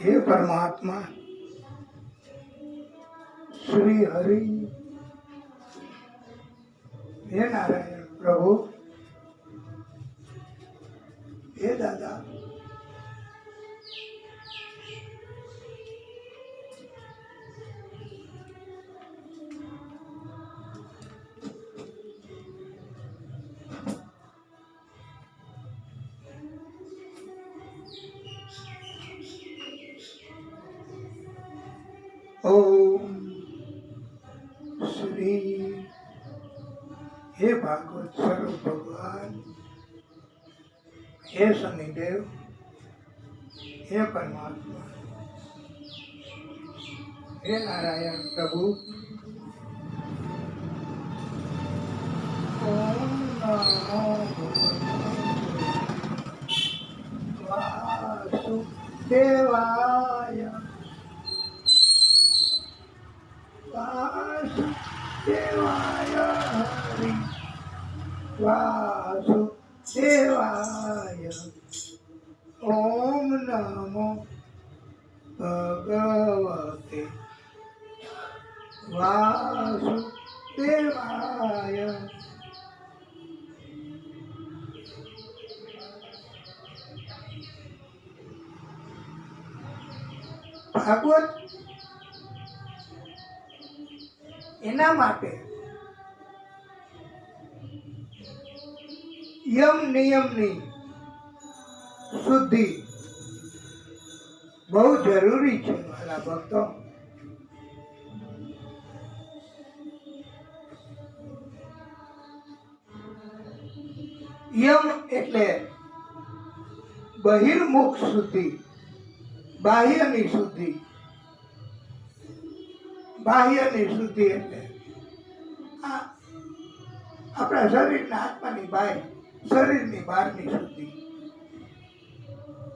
हे परमात्मा श्री हरि, हे नारायण प्रभु, हे दादा, ओम श्री, हे भागवत स्वरूप भगवान, हे शनिदेव, हे परमात्मा, हे नारायण प्रभु, ओम नमो वासुदेवाय, वासुदेवाय हरि, वासुदेवाय, ओम नमो भगवते वासुदेवाय। ભાગવત એના માટે યમ નિયમની શુદ્ધિ બહુ જરૂરી છે મારા ભક્તો. યમ એટલે બહિર્મુખ શુદ્ધિ, બાહ્યની શુદ્ધિ. બાહ્યની શુદ્ધિ એટલે આપણા શરીરના આત્માની બહાર, શરીરની બહારની શુદ્ધિ.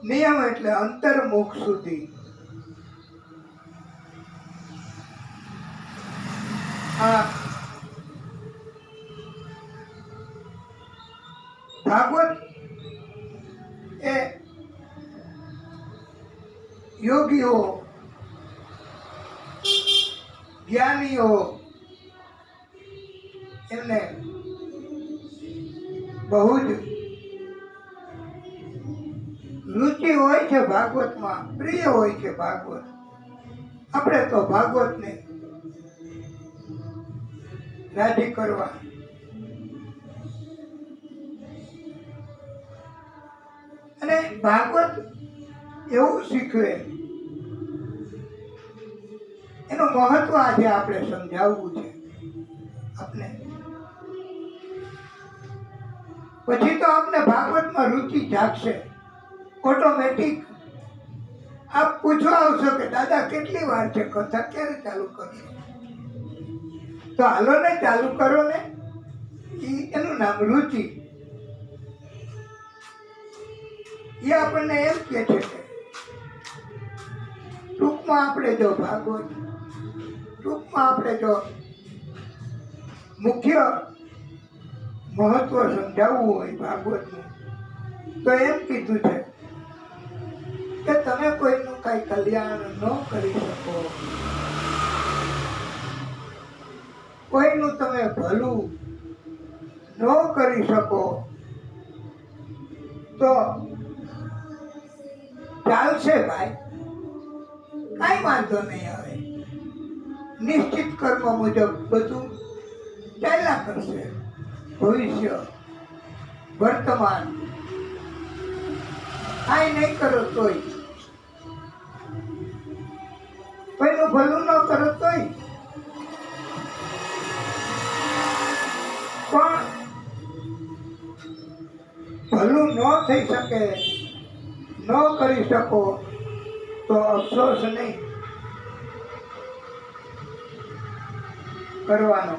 નિયમ એટલે અંતર્મુખ શુદ્ધિ. આ ભાગવત એ યોગીઓ, જ્ઞાનીઓ એમને બહુ જ રુચિ હોય છે ભાગવતમાં, પ્રિય હોય છે ભાગવત. આપણે તો ભાગવતને રાજી કરવા અને ભાગવત એવું શીખવે, એનું મહત્વ આજે આપણે સમજાવવું છે આપને. પછી તો આપને ભાગવતમાં રુચિ જાગશે ઓટોમેટિક. આપ પૂછવા આવશો કે દાદા કેટલી વાર છે, કથા ક્યારે ચાલુ કરશો? તો હાલો ને ચાલુ કરો ને. એનું નામ રુચિ. એ આપણને એમ કહે છે કે ટૂંકમાં આપણે જો ભાગવત, ટૂંકમાં આપણે જો મુખ્ય મહત્વ સમજાવવું હોય ભાગવતનું, તો એમ કીધું છે કે તમે કોઈનું કઈ કલ્યાણ ન કરી શકો, કોઈનું તમે ભલું ન કરી શકો તો ચાલશે ભાઈ, કાંઈ વાંધો નહીં આવે. નિશ્ચિત કર્મ મુજબ બધું ચાલ્યા કરશે. ભવિષ્ય, વર્તમાન, કાંઈ નહીં કરો તોય, કોઈનું ભલું ન કરો તોય, પણ ભલું ન થઈ શકે, ન કરી શકો તો અફસોસ નહીં કરવાનો.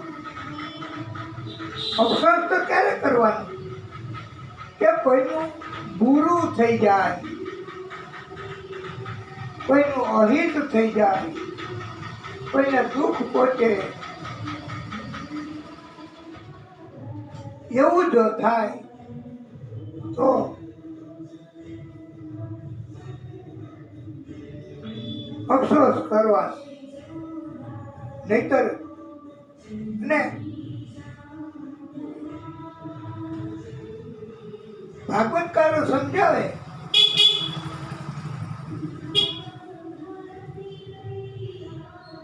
અફસોસ તો ક્યારે કરવાનો કે કોઈનું બુરું થઈ જાય, કોઈનું અહિત થઈ જાય, કોઈને દુઃખ પહોંચે. એવું જો થાય તો અફસોસ કરવા, નહીતર ને ભાગવતકારો સમજાવે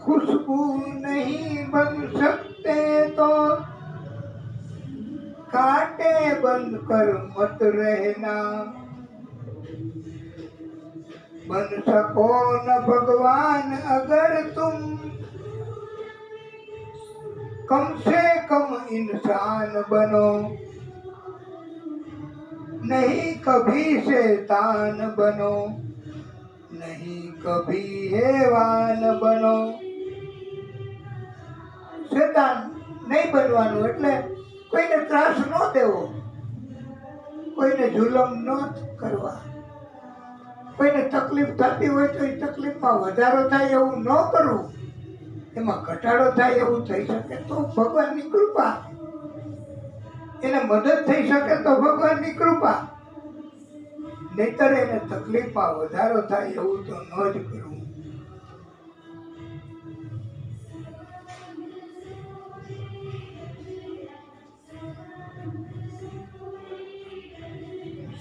खुशबू नहीं बन सकते तो कांटे बंद कर मत रहना, बन सको न भगवान अगर तुम कम से कम इंसान बनो, नहीं कभी शैतान बनो, नहीं कभी हैवान बनो. શેતાન નહીં બનવાનું એટલે કોઈને ત્રાસ ન દેવો, કોઈને જુલમ ન કરવા, કોઈને તકલીફ થતી હોય તો એ તકલીફમાં વધારો થાય એવું ન કરવું, એમાં ઘટાડો થાય એવું થઈ શકે તો ભગવાનની કૃપા, એને મદદ થઈ શકે તો ભગવાનની કૃપા, નહીતર એને તકલીફમાં વધારો થાય એવું તો ન જ કરવું.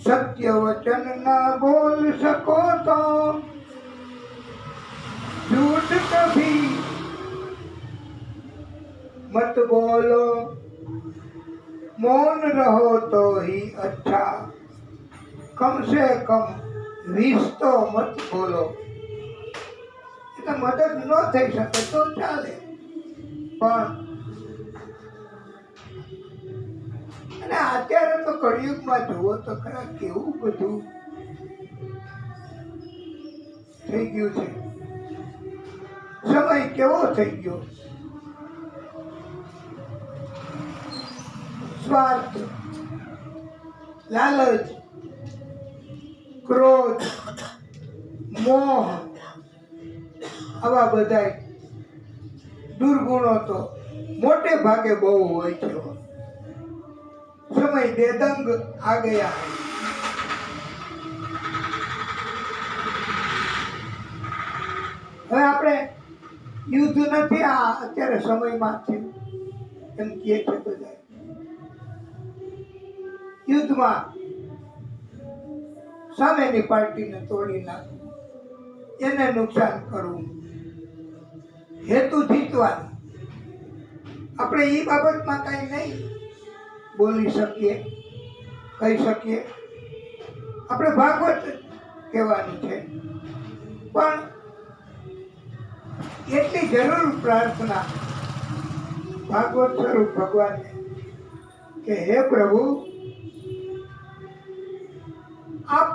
सत्य वचन ना बोल सको तो झूठ कभी मत बोलो, मौन रहो तो ही अच्छा, कम से कम विष तो मत बोलो. એટલે મદદ ન થઈ શકે તો ચાલે, પણ અને અત્યારે તો કળિયુગમાં જુઓ તો ખરા કેવું બધું થઈ ગયું છે, સમય કેવો થઈ ગયો. સ્વાર્થ, લાલચ, ક્રોધ, મોહ, આવા બધા દુર્ગુણો તો મોટે ભાગે બહુ હોય છે. समय बेदंग आ गया है. હવે આપણે યુદ્ધ નથી આ અત્યારે સમયમાં થયું એમ કહે છે બધા. યુદ્ધમાં સામેની પાર્ટીને તોડી નાખવું, એને નુકસાન કરવું, હેતુ જીતવાનું. આપણે એ બાબતમાં કઈ નહીં બોલી શકીએ, કહી શકીએ, આપણે ભાગવત કહેવાનું છે, પણ એટલી જરૂર પ્રાર્થના ભાગવત સ્વરૂપ ભગવાનને કે હે પ્રભુ આપ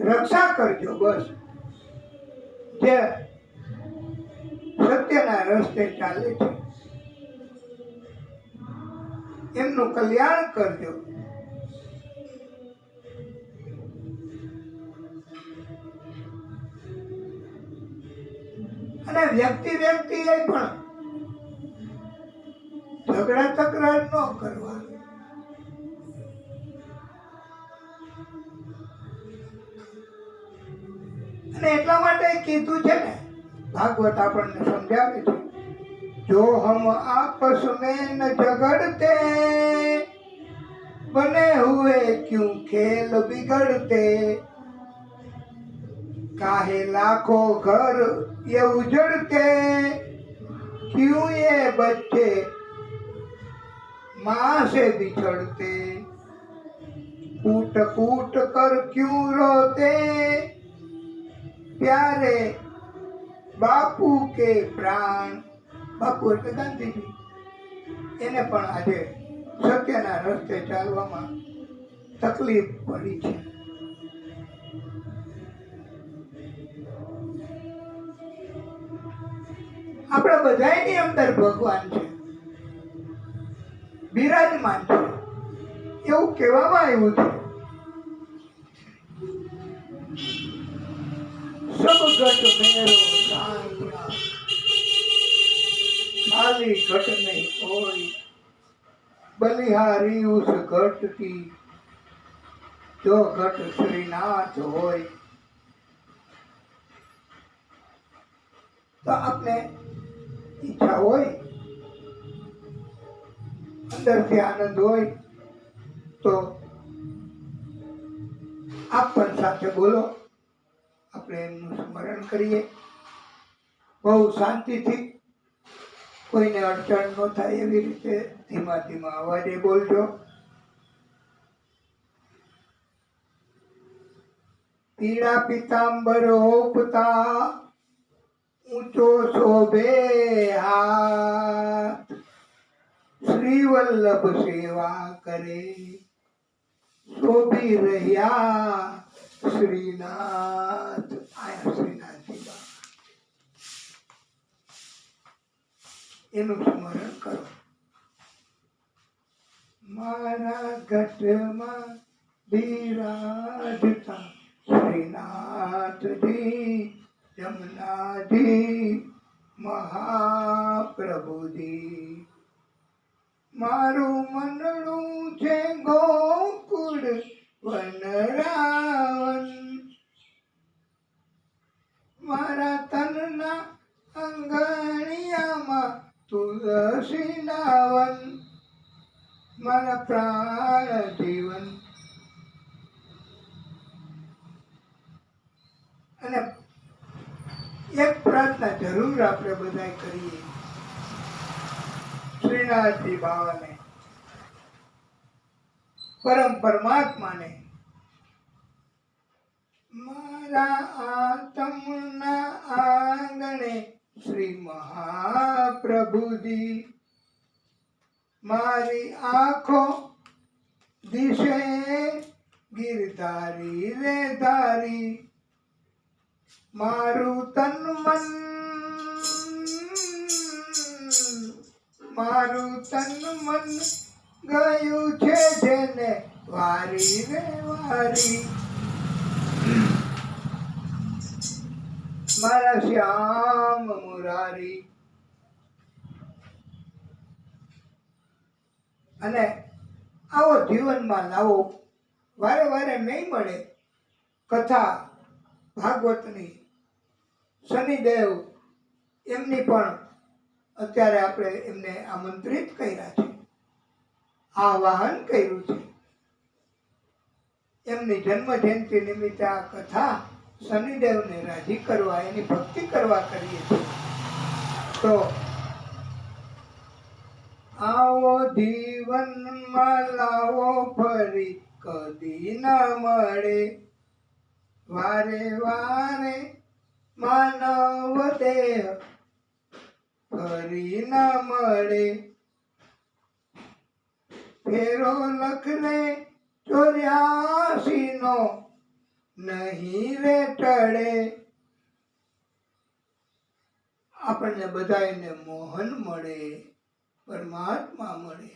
રક્ષા કરજો, બસ જે સત્યના રસ્તે ચાલે છે એમનું કલ્યાણ કરજો. અને વ્યક્તિ વ્યક્તિએ પણ ઝઘડા તકરાર ન કરવા. અને એટલા માટે કીધું છે ને, ભાગવત આપણને સમજાવે છે, जो हम आपस में न झगड़ते बने हुए क्यों खेल बिगड़ते, काहे लाखों घर ये उजड़ते, क्यों ये बच्चे माँ से बिछड़ते, कूट कूट कर क्यों रोते, प्यारे बापू के प्राण. બાપુ એટલે ગાંધીજી, એને પણ આજે સત્યના રસ્તે ચાલવામાં તકલીફ પડી છે. આપણા બધાની અંદર ભગવાન છે, બિરાજમાન છે, એવું કહેવામાં આવ્યું છે. સબ ઘટ મેરો સાંગના, खाली घट नहीं कोई, बलिहारी उस घट की जो घट श्रीनाथ होय. તો આપણે ઈચ્છા હોય, અંદરથી આનંદ હોય તો આપ પણ સાથે બોલો, આપણે એમનું સ્મરણ કરીએ બહુ શાંતિથી, કોઈને અડચણ ન થાય એવી રીતે ધીમા ધીમા અવાજે બોલજો. પીળા પિતાંબર ઓપતા ઊંચો શોભે હાથ, શ્રી વલ્લભ સેવા કરે શોભી રહ્યા શ્રીનાથ. આયા શ્રીનાથજી બાબા, એનું સ્મરણ કરો. મારા ઘટમાં બિરાજતા શ્રીનાથજી, જમનાજી, મહાપ્રભુજી. મારું મનડું છે ગોકુળ વનરાવન, મારા તનના અંગણિયામાં તુલસી નાવન, મારા પ્રાણ જીવન. અને એક પ્રાર્થના જરૂર આપણે બધા કરીએ શ્રીનાથજી બાવાને, પરમ પરમાત્માને. મારા આત્મના આંગણે શ્રી મહાપ્રભુજી, મારી આંખો દિશે ગિરધારી રે ધારી, મારું તન મન, મારું તન મન ગયું છે જેને વારી રે વારી, મારા શ્યામ મુરારી. અને આવો જીવનમાં લાવો. વારે વારે નહીં મળે કથા ભાગવતની, શનિદેવ એમની પણ અત્યારે આપણે એમને આમંત્રિત કર્યા છે, આવાહન કર્યું છે. એમની જન્મ જયંતિ નિમિત્તે આ કથા શનિદેવને રાજી કરવા, એની ભક્તિ કરવા કરીએ છીએ. તો આવો જીવનમાં લાવો ફરી કદી ન મળે, વારે વારે માનવ દેહ ફરી ન મળે. ફેરો લખને 84 નો નહીં રે ટળે. આપણને બધાને મોહન મળે, પરમાત્મા મળે.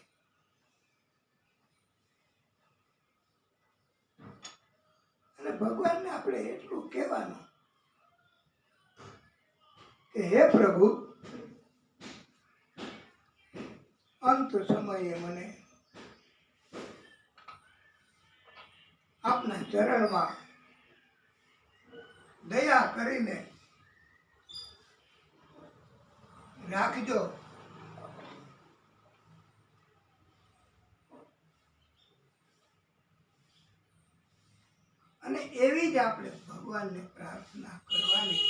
અને ભગવાનને આપણે એટલું કહેવાનું કે હે પ્રભુ, અંત સમયે મને આપના ચરણમાં દયા કરીને રાખજો. અને એવી જ આપણે ભગવાનને પ્રાર્થના કરવાની.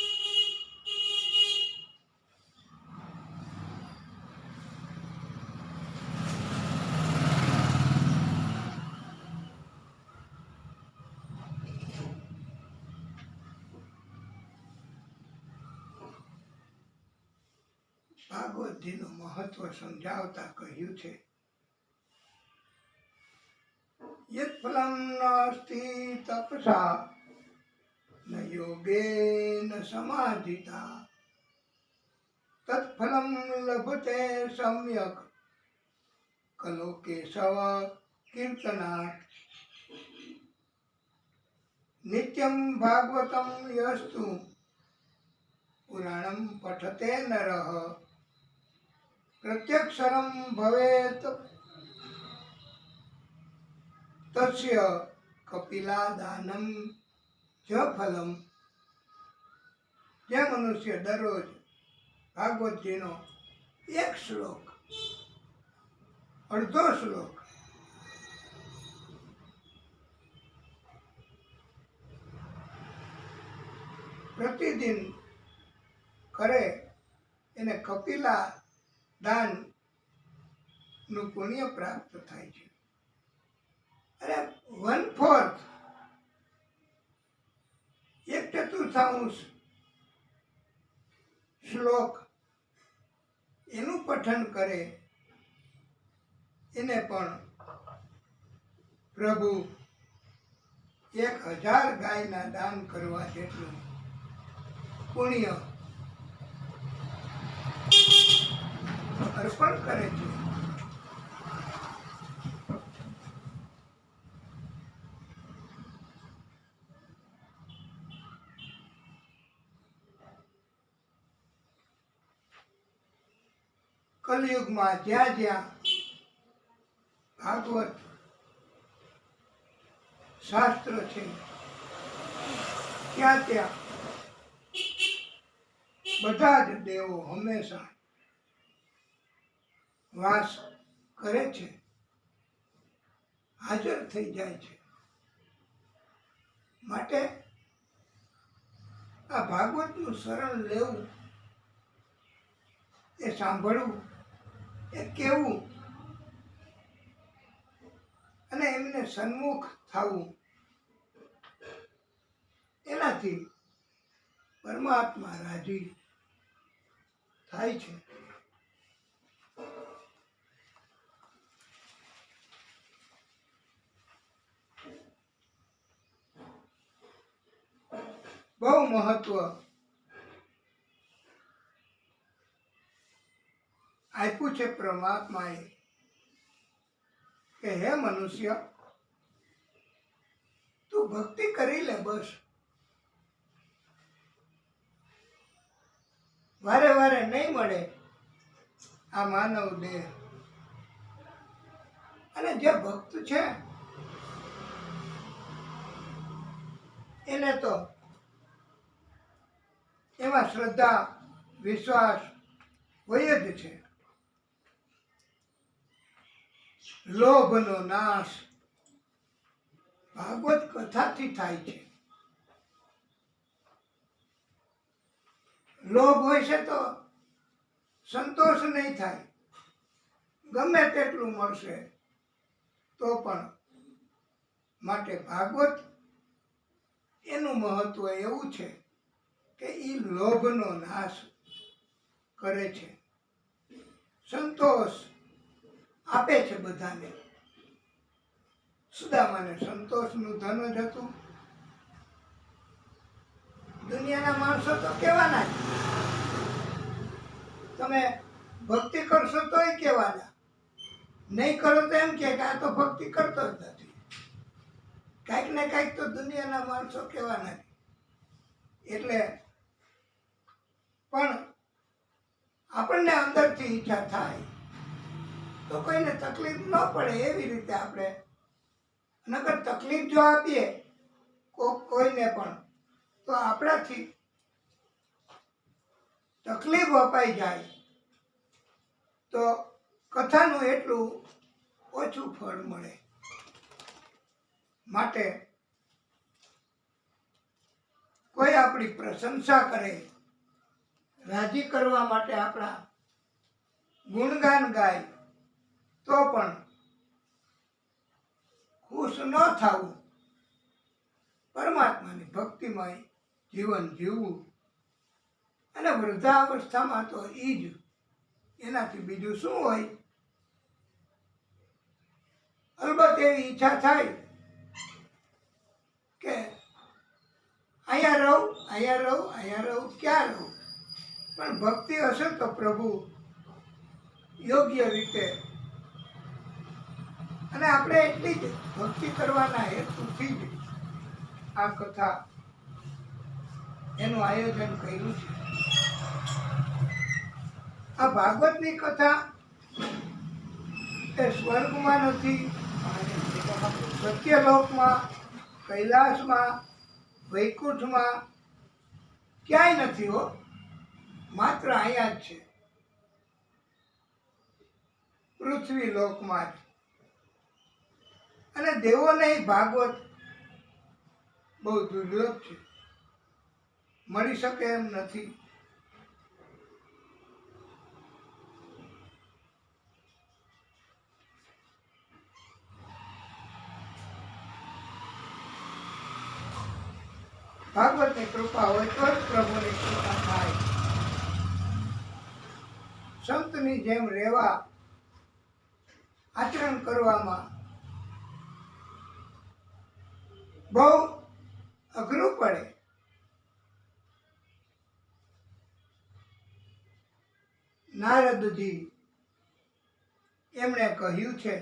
ભાગવતજીનું મહત્વ સમજાવતા કહ્યું છે, યત ફલમ નાસ્તિ તપસા ન યોગેન સમાધિતા, તત ફલમ લભતે સમ્યક કલો કેશવ કીર્તનાત. નિત્યમ ભાગવતમ યસ્તુ પુરાણમ પઠતે નરઃ, પ્રત્યક્ષરમ ભવેત તસ્ય કપિલાદાનમ જ ફલમ. જે મનુષ્ય દરરોજ ભાગવતજીનો એક શ્લોક, અડધો શ્લોક પ્રતિદિન કરે એને કપિલા દાન નું પુણ્ય પ્રાપ્ત થાય છે. અને 1/4 1/4 શ્લોક એનું પઠન કરે એને પણ પ્રભુ 1000 ગાયના દાન કરવા જેટલું પુણ્ય અર્પણ કરે છે. કલયુગમાં જ્યાં જ્યાં ભાગવત શાસ્ત્ર છે ત્યાં ત્યાં બધા જ દેવો હંમેશા વાસ કરે છે, હાજર થઈ જાય છે. માટે આ ભાગવતનું શરણ લેવું, એ સાંભળવું, એ કહેવું અને એમને સન્મુખ થવું, એનાથી પરમાત્મા રાજી થાય છે. બહુ મહત્વ આપ્યું છે પરમાત્માએ કે હે મનુષ્ય, તું ભક્તિ કરી લે બસ. વારે વારે નહીં મળે આ માનવ દેહ. અને જે ભક્ત છે એને તો એમાં શ્રદ્ધા વિશ્વાસ હોય જ છે. લોભનો નાશ ભાગવત કથાથી થાય છે. લોભ હોય છે તો સંતોષ નહીં થાય, ગમે તેટલું મળશે તો પણ. માટે ભાગવત એનું મહત્વ એવું છે કે એ લોભનો નાશ કરે છે, સંતોષ આપે છે બધાને. સુદામાને સંતોષનું ધન જ હતું. દુનિયાના માણસો તો કહેવાના જ, તમે ભક્તિ કરશો તોય કહેવાના, નહીં કરો તો એમ કે આ તો ભક્તિ કરતો જ નથી. કાંઈક ને કાંઈક તો દુનિયાના માણસો કહેવાના જ. એટલે પણ આપણને અંદરથી ઈચ્છા થાય તો કોઈને તકલીફ ન પડે એવી રીતે આપણે, નકર તકલીફ જો આપીએ કોઈને પણ તો આપણાથી તકલીફ અપાઈ જાય તો કથાનું એટલું ઓછું ફળ મળે. માટે કોઈ આપણી પ્રશંસા કરે, રાજી કરવા માટે આપણા ગુણગાન ગાય તો પણ ખુશ ન થવું, પરમાત્માની ભક્તિમય જીવન જીવવું. અને વૃદ્ધાવસ્થામાં તો એ જ, એનાથી બીજું શું હોય. અલબત્ત એવી ઈચ્છા થાય કે અહીંયા રહું, અહીંયા રહું, અહીંયા રહું, ક્યાં રહું. પણ ભક્તિ હશે તો પ્રભુ યોગ્ય રીતે, અને આપણે એટલી જ ભક્તિ કરવાના હેતુથી જ આ કથા એનું આયોજન કર્યું છે. આ ભાગવતની કથા એ સ્વર્ગમાં નથી, સત્યલોકમાં, કૈલાસમાં, વૈકુંઠમાં ક્યાંય નથી હો. માત્ર અહીંયા જ છે, પૃથ્વી લોકમાં જ. અને દેવોને ભાગવત બહુ દુર્લભ છે, મળી શકે એમ નથી. ભાગવતની કૃપા હોય તો જ પ્રભુની કૃપા થાય. સંતની જેમ રહેવા, આચરણ કરવામાં બહુ અઘરું પડે. નારદજી એમણે કહ્યું છે,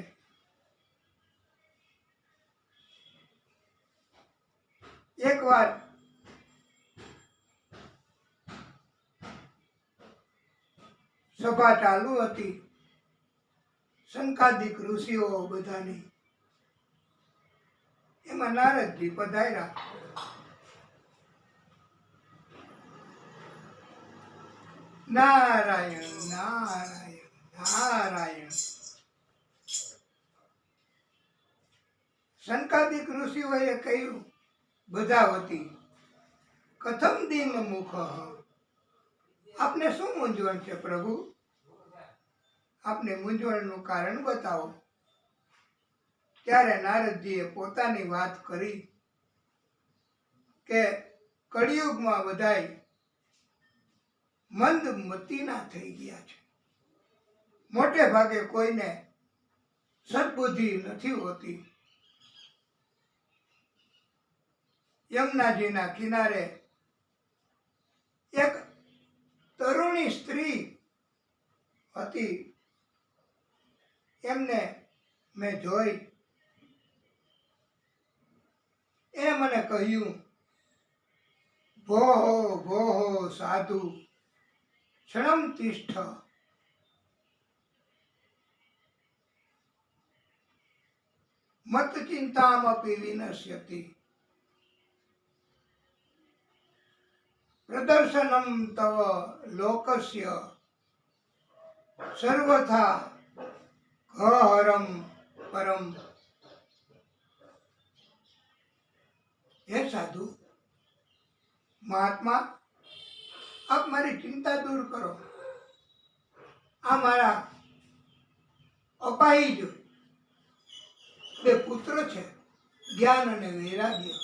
એકવાર સભા ચાલુ હતી, શંકાદિક ઋષિઓ બધાની. એમાં નારદજી પધાર્યા. નારાયણ નારાયણ નારાયણ. શંકાદિક ઋષિઓએ કહ્યું, બધા વતી કથમ દીન મુખ, આપને શું મૂંઝવણ છે પ્રભુ? આપને મૂંઝવણનું કારણ બતાવો. ત્યારે નારદજીએ પોતાની વાત કરી કે કળિયુગમાં બધાય મંદ મતીના થઈ ગયા છે. મોટે ભાગે કોઈને સદબુદ્ધિ નથી હોતી. યમુનાજીના કિનારે એક તરુણી સ્ત્રી હતી. એમને મેં જોઈ. એ મને કહ્યું, ભોહો ભોહો સાધુ ક્ષણમ તિષ્ઠ. મત ચિંતામપી વિનશ્યતિ. પ્રદર્શનમ તવ લોકસ્ય સર્વથા ઘહરમ પરમ. હે સાધુ, મહાત્મા, આપ મારી ચિંતા દૂર કરો. આ મારા અપાહિજ બે પુત્ર છે, જ્ઞાન અને વૈરાગ્ય.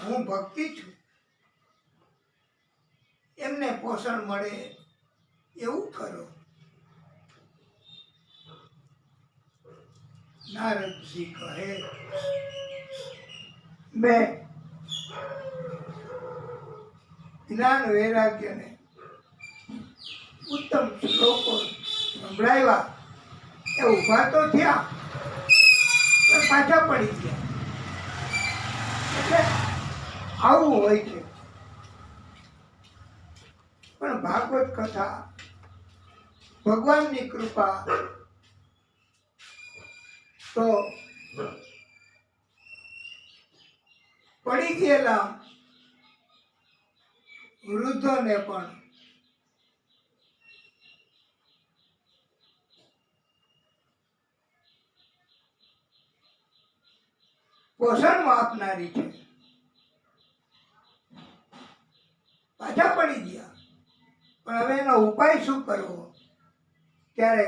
હું ભક્તિ છું, એમને પોષણ મળે એવું કરો. નારદજી કહે, મેં જ્ઞાન વૈરાગ્યને ઉત્તમ શ્લોકો સંભળાવ્યા. એ ઉભા તો થયા પણ પાછા પડી ગયા. એટલે આવું હોય છે. પણ ભાગવત કથા, ભગવાનની કૃપા તો પડી ગયેલા વૃદ્ધોને પણ પોષણ આપનારી છે. પાછા પડી ગયા, પણ હવે એનો ઉપાય શું કરવો? ત્યારે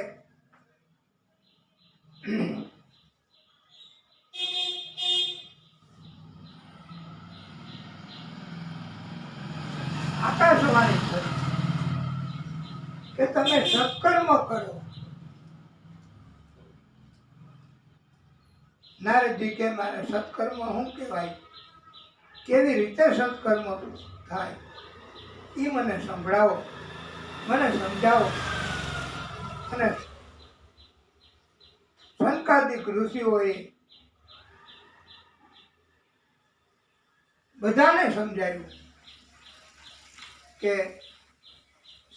આકાશવાણી કરી કે તમે સત્કર્મ કરો. નારદજી કે મારે સત્કર્મ શું કહેવાય, કેવી રીતે સત્કર્મ થાય એ મને સંભળાવો, મને સમજાવો. અને શંકાદિક ઋષિઓએ બધાને સમજાવ્યું કે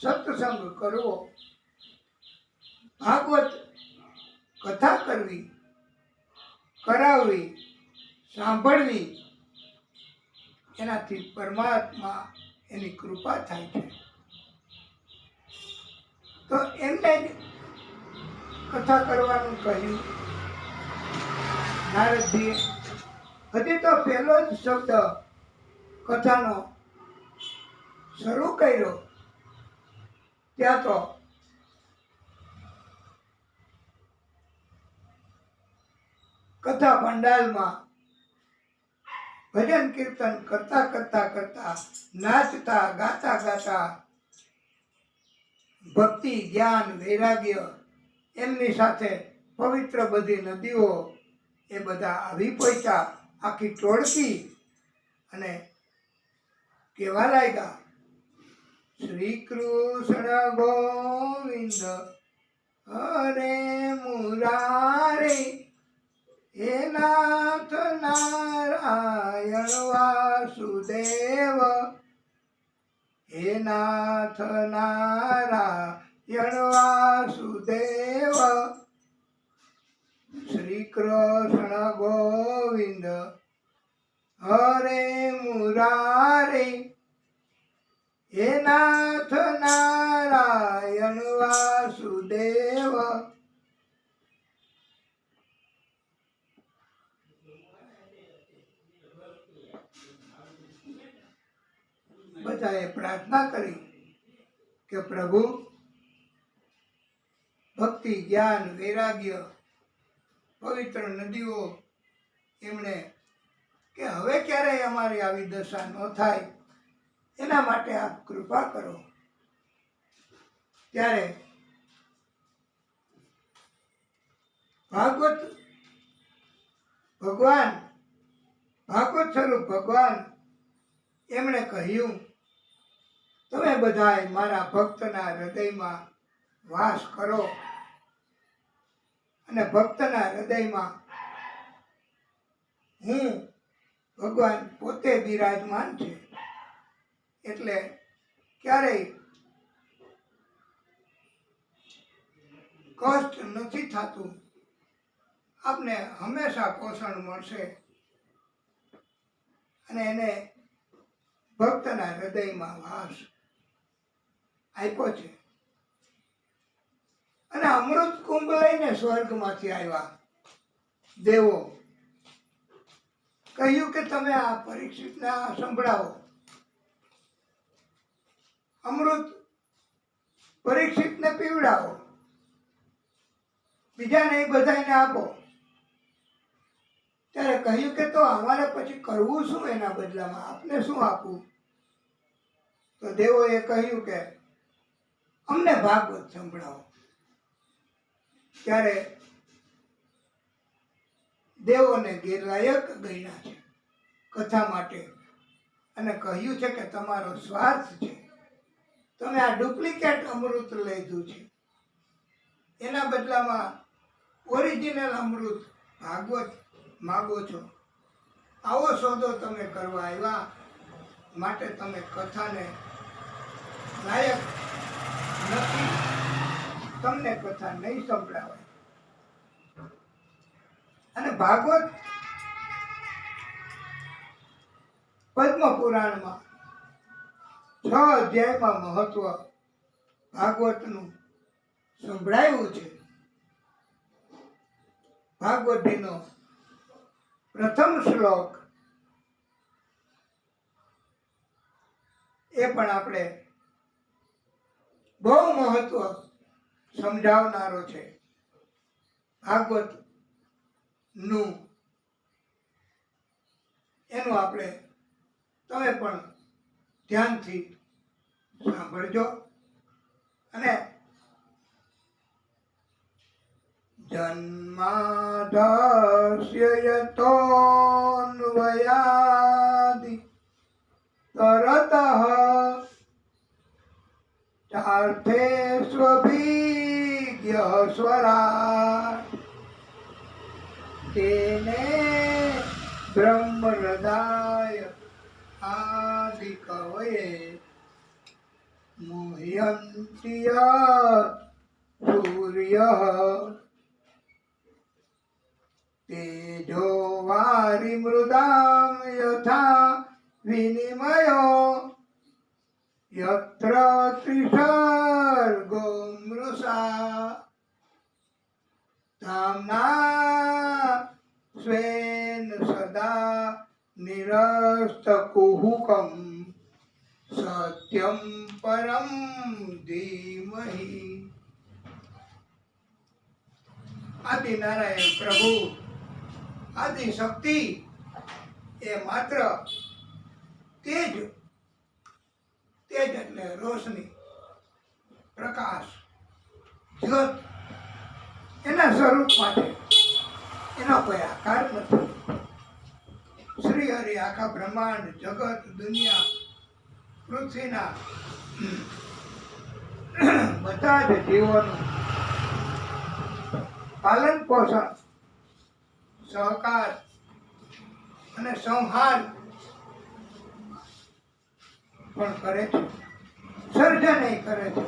સત્સંગ કરવો, ભાગવત કથા કરવી, કરાવવી, સાંભળવી, એનાથી પરમાત્મા એની કૃપા થાય છે. તો એમને જ કથા કરવાનું કહ્યું નારદજીએ. હજી તો પહેલો જ શબ્દ કથાનો શરૂ કર્યો ત્યાં તો કથા પંડાલમાં ભજન કીર્તન કરતા કરતા કરતા, નાચતા ગાતા ગાતા ભક્તિ, જ્ઞાન, વૈરાગ્ય એમની સાથે પવિત્ર બધી નદીઓ એ બધા આવી પહોંચ્યા. આખી ટોળકી અને કેવા લાગ્યા, શ્રી કૃષ્ણ ગોવિંદ હરે મુરારે, હે નાથ નારાયણ વાસુદેવ, હે નાથ નારાયણ વાસુદેવ, શ્રી કૃષ્ણ ગોવિંદ હરે મુરારે, હે નાથ નારાયણ વાસુદેવ. બધાએ પ્રાર્થના કરી કે પ્રભુ ભક્તિ, જ્ઞાન, વૈરાગ્ય, પવિત્ર નદીઓ એમણે કે હવે ક્યારેય અમારી આવી દશા ન થાય એના માટે આપ કૃપા કરો. ત્યારે ભાગવત ભગવાન, ભાગવત સ્વરૂપ ભગવાન એમણે કહ્યું, તમે બધાય મારા ભક્તના હૃદયમાં વાસ કરો અને ભક્તના હૃદયમાં હું ભગવાન પોતે બિરાજમાન છે. એટલે ક્યારેય કષ્ટ નથી થતું, આપને હંમેશા પોષણ મળશે. અને એને ભક્તના હૃદયમાં વાસ આપ્યો છે. અને અમૃત કુંભ લઈને સ્વર્ગમાંથી આવ્યા દેવો. કહ્યું કે તમે આ પરીક્ષિતને સંભળાવો. અમૃત પરીક્ષિતને પીવડાવો, બીજાને બધાને આપો. ત્યારે કહ્યું કે તો અમારે પછી કરવું શું એના બદલામાં, આપને શું આપવું? તો દેવોએ કહ્યું કે અમને ભાગવત સંભળાવો. ત્યારે દેવોને ગેરલાયક ગણ્યા છે કથા માટે અને કહ્યું છે કે તમારો સ્વાર્થ છે, તમે આ ડુપ્લિકેટ અમૃત લીધું છે, એના બદલામાં ઓરિજિનલ અમૃત ભાગવત માગો છો. આવો સોદો તમે કરવા આવ્યા, માટે તમે કથાને લાયક નથી, તમને કથા નહીં સંભળાવાય. અને ભાગવત પદ્મ પુરાણમાં 6 અધ્યાયમાં મહત્વ ભાગવતનું સંભળાયું છે. ભાગવતજીનો પ્રથમ શ્લોક એ પણ આપણે બહુ મહત્વ સમજાવનારો છે. ભાગવત નું એનું આપણે તમે પણ ધ્યાનથી સાંભળજો. અને જન્માદસ્ય યતોન્વયાદિ તરતઃ ચાર્થેષ્વભિજ્ઞ સ્વરાટ તેને બ્રહ્મહૃદાય આદિ કવયે મુહ્યન્તિ સૂર્ય તેજો વારિમૃદામ યથા વિનિમયો યત્ર ત્રિસર્ગો મૃષા ધામના સ્વેન સદા નિરસ્તકુહુકમ સત્યમ પરમ ધીમહિ. આદિ નારાયણ પ્રભુ આદિ શક્તિ એ માત્ર તેજ, તેજ એટલે રોશની, પ્રકાશ, જ્યોત એના સ્વરૂપમાં છે. એનો કોઈ આકાર નથી. શ્રી હરિ આખા બ્રહ્માંડ, જગત, દુનિયા, પૃથ્વીના બધા જ જીવોનું પાલન પોષણ, સહકાર અને સંહાર પણ કરે છે, સર્જન કરે છે.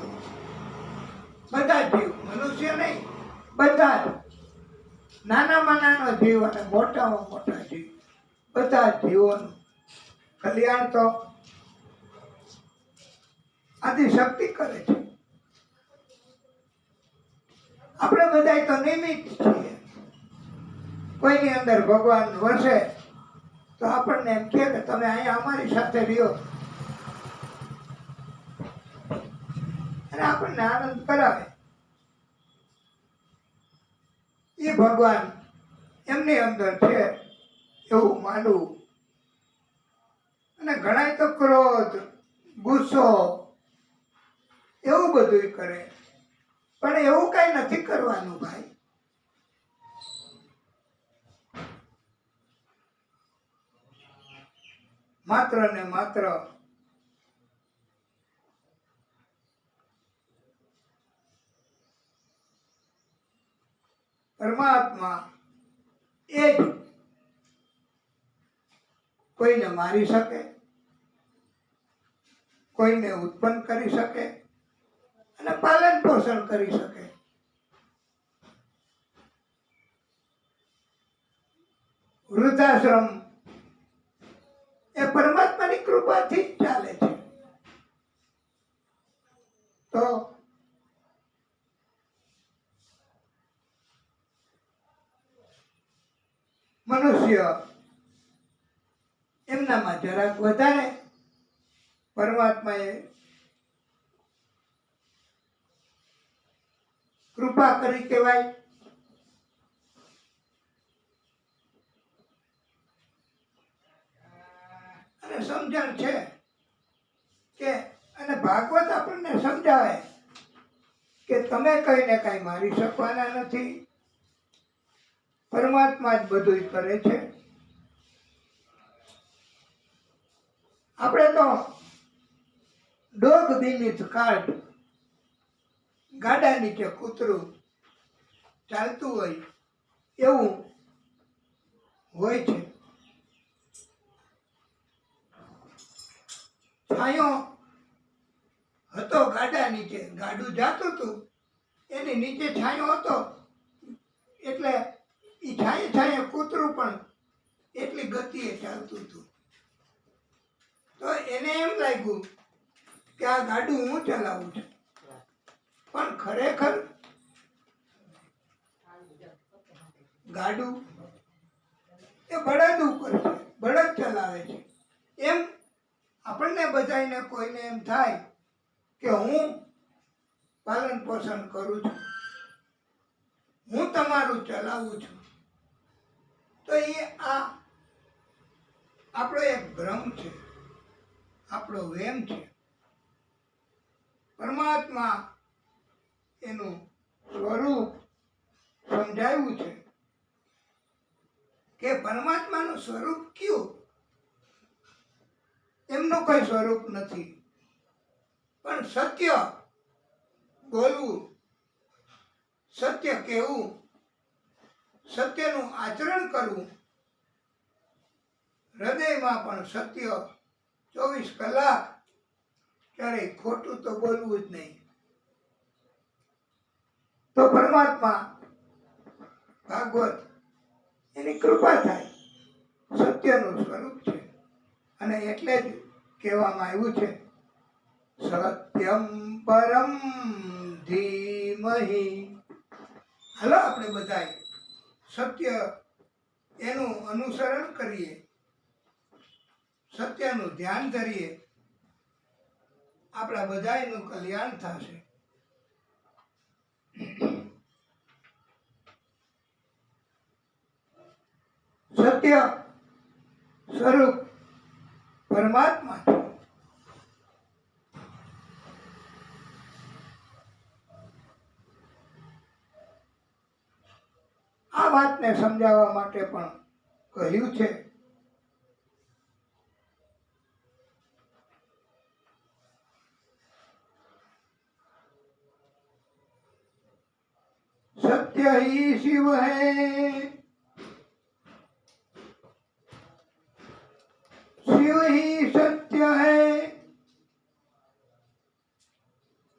બધા જીવ, મનુષ્ય નહીં, બધા જ, નાનામાં નાનો જીવ અને મોટામાં મોટા જીવ, બધા જીવોનું કલ્યાણ તો આદિશક્તિ કરે છે. આપણે બધા તો નિમિત્ત છીએ. કોઈની અંદર ભગવાન વસે તો આપણને એમ કહે કે તમે અહીંયા અમારી સાથે રહ્યો, અને આપણને આનંદ કરાવે. એ ભગવાન એમની અંદર છે એવું માનવું. અને ઘણા તો ક્રોધ, ગુસ્સો એવું બધું કરે, પણ એવું કઈ નથી કરવાનું ભાઈ. માત્ર ને માત્ર પરમાત્મા એ જ કોઈને મારી શકે, કોઈને ઉત્પન્ન કરી શકે અને પાલન પોષણ કરી શકે. વૃદ્ધાશ્રમ એ પરમાત્માની કૃપાથી જ ચાલે છે. તો મનુષ્ય એમનામાં જરાક વધારે પરમાત્માએ કૃપા કરી કહેવાય. અને સમજણ છે કે, અને ભાગવત આપણને સમજાવે કે તમે કઈ ને કઈ મારી શકવાના નથી, પરમાત્મા જ બધું કરે છે. આપણે તો ડોગ બીનીથ કાર્ડ, ગાડા નીચે કૂતરું ચાલતું હોય એવું હોય છે. છાંયો હતો ગાડા નીચે, ગાડું જાતું હતું, એની નીચે છાંયો હતો, એટલે એ છાંયે છાંયે કૂતરું પણ એટલી ગતિએ ચાલતું હતું. તો એને એમ લાગ્યું કે આ ગાડું હું ચલાવું છું, પણ ખરેખર ગાડું એ બળદ ઉપર છે, બળદ ચલાવે છે. એમ આપણને બધાને કોઈને એમ થાય કે હું પાલન પોષણ કરું છું, હું તમારું ચલાવું છું. તો એ આ આપણો એક ભ્રમ છે, આપણો વેમ છે. પરમાત્મા એનું સ્વરૂપ સમજાવ્યું છે કે પરમાત્માનું સ્વરૂપ કયું? એમનું કોઈ સ્વરૂપ નથી, પણ સત્ય બોલવું, સત્ય કહેવું, સત્યનું આચરણ કરવું, હૃદયમાં પણ સત્ય 24 કલાક, ક્યારેય ખોટું તો બોલવું જ નહીં. તો પરમાત્મા ભાગવત એની કૃપા થાય, સત્યનું સ્વરૂપ છે. અને એટલે જ કહેવામાં આવ્યું છે સત્યમ પરમ ધીમહિ. હાલો આપણે બધાય સત્ય એનું અનુસરણ કરીએ, સત્યનું ધ્યાન ધરીએ, આપણા બધાયનું કલ્યાણ થશે. સત્ય સ્વરૂપ પરમાત્મા છે. આ વાતને સમજાવવા માટે પણ કહ્યું છે. सत्य ही शिव है, शिव ही सत्य है।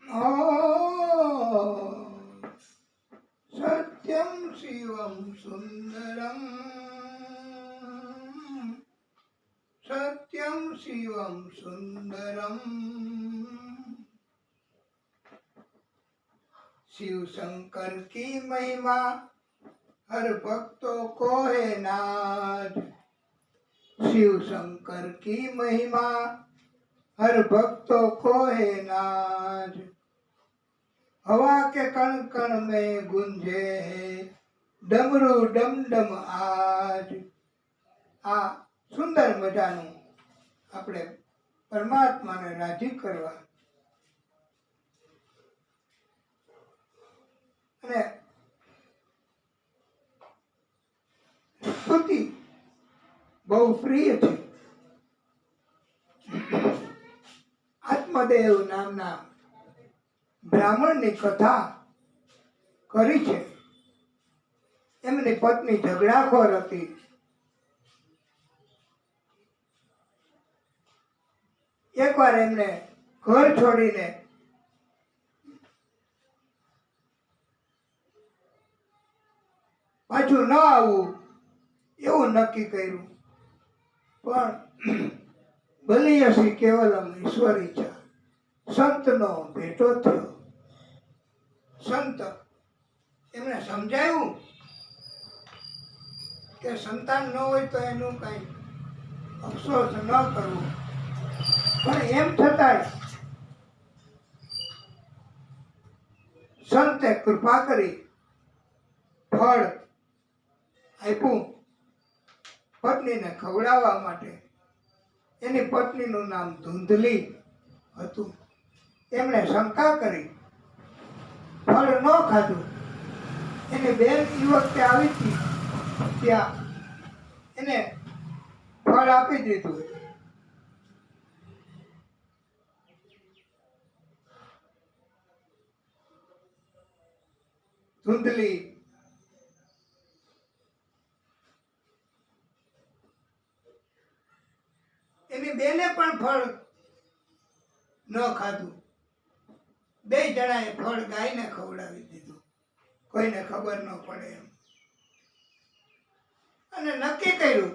ओ सत्यम शिवम सुंदरम, सत्यम शिवम सुंदरम। शिव शंकर की महिमा हर भक्तों को है नाज, शिव शंकर की महिमा हर भक्तों को है नाज। हवा के कण कण में गुंजे है डमरू डम डम आज। आ सुंदर मजाનું આપણે પરમાત્માને રાજી કરવા અને સ્તુતિ બહુ પ્રિય છે. આત્મદેવ નામના બ્રાહ્મણની કથા કરી છે. એમની પત્ની ઝઘડાખોર હતી. એકવાર એમને ઘર છોડીને પાછું ન આવવું એવું નક્કી કર્યું, પણ બલિયસી કેવલમ ઈશ્વર ઈચ્છા, સંતનો ભેટો થયો. સંત એમને સમજાયું કે સંતાન ન હોય તો એનું કઈ અફસોસ ન કરવો, પણ એમ છતાંય સંતે કૃપા કરી ફળ આપ્યું પત્નીને ખવડાવવા માટે. એની પત્નીનું નામ ધૂંધલી હતું. એમણે શંકા કરી, ફળ ન ખાધું. એની બેન એ વખતે આવી હતી, ત્યાં એને ફળ આપી દીધું. ધૂંધલી એની બેને પણ ફળ ન ખાધું. બે જણાએ ફળ ગાયને ખવડાવી દીધું, કોઈને ખબર ન પડે એમ. અને નક્કી કર્યું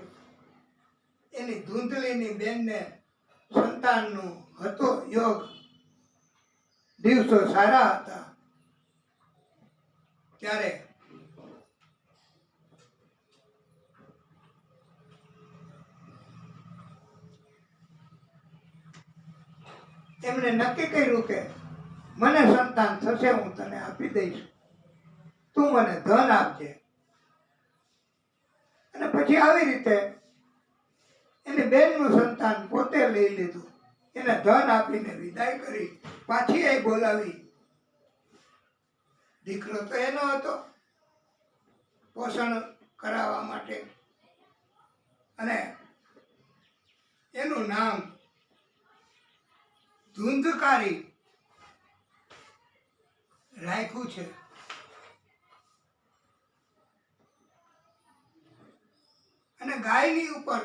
એની ધૂંધલીની બેનને સંતાનનું હતો યોગ, દિવસો સારા હતા. ત્યારે એમણે નક્કી કર્યું કે મને સંતાન થશે, હું તને આપી દઈશ, તું મને ધન આપજે. અને પછી આવી રીતે એની બેનનું સંતાન પોતે લઈ લીધું. એને ધન આપીને વિદાય કરી. પાછી એ બોલાવી. દીકરો તો એનો હતો, પોષણ કરાવવા માટે, અને એનું નામ ધૂંધકારી રાખ્યું છે. અને ગાયની ઉપર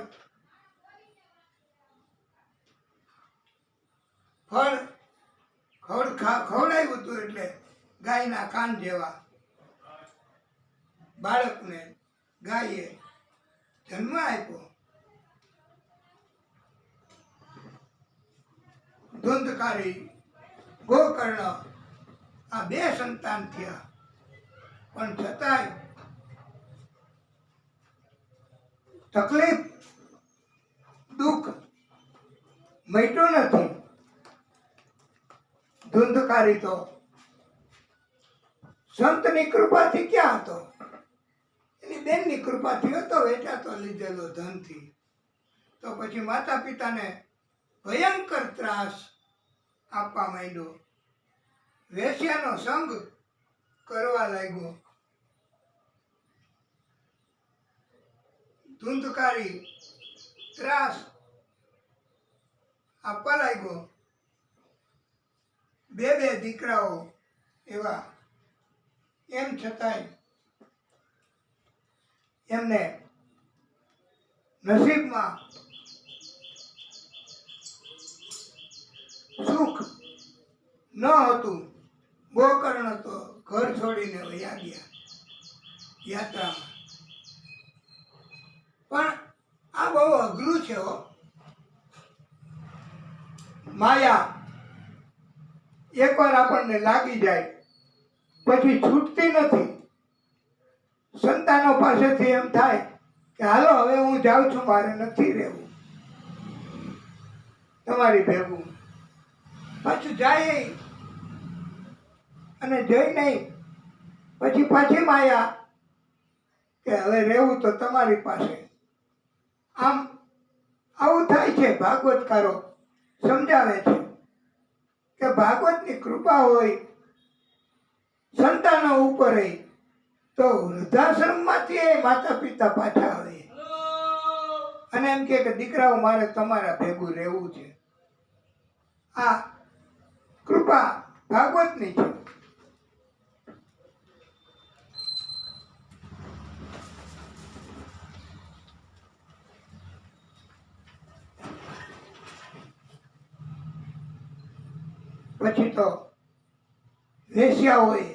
ફળ ખવડાવ્યું હતું, એટલે ગાયના કાન જેવા બાળકને ગાયે જન્મ આપ્યો. ધુંધકારી, ગોકર્ણ આ 2 સંતાન થયા, પણ છતાંય તકલીફ દુઃખ મટ્યું નથી. ધુંધકારી તો સંતની કૃપાથી ક્યાં હતો, એની બેનની કૃપાથી હતો, વેચાતો લીધેલો ધનથી. તો પછી માતા પિતાને ભયંકર ત્રાસ આપવા માંડ્યો, વેશ્યાનો સંગ કરવા લાગ્યો. ધુંધકારી ત્રાસ આપવા લાગ્યો. 2 દીકરાઓ એવા, એમ છતાંય એમને નસીબમાં સુખ ન હતું. ગોકર્ણ તો ઘર છોડીને વયા ગયા યાત્રામાં. પણ આ બહુ અઘરું છે હો. માયા એકવાર આપણને લાગી જાય પછી છૂટતી નથી. સંતાનો પાસેથી એમ થાય કે હાલો હવે હું જાઉં છું, મારે નથી રહેવું તમારી ભેગું. પાછું જાય અને જઈ નહીં, પછી પાછી માયા કે હવે રહેવું તો તમારી પાસે. આમ આવું થાય છે. ભાગવતકારો સમજાવે છે કે ભાગવતની કૃપા હોય સંતાનો ઉપર તો વૃદ્ધાશ્રમમાંથી માતા પિતા પાછા આવે અને એમ કે દીકરાઓ મારે તમારા ભેગું રહેવું છે. આ કૃપા ભાગવતની છે. પછી તો વેશ્યાઓએ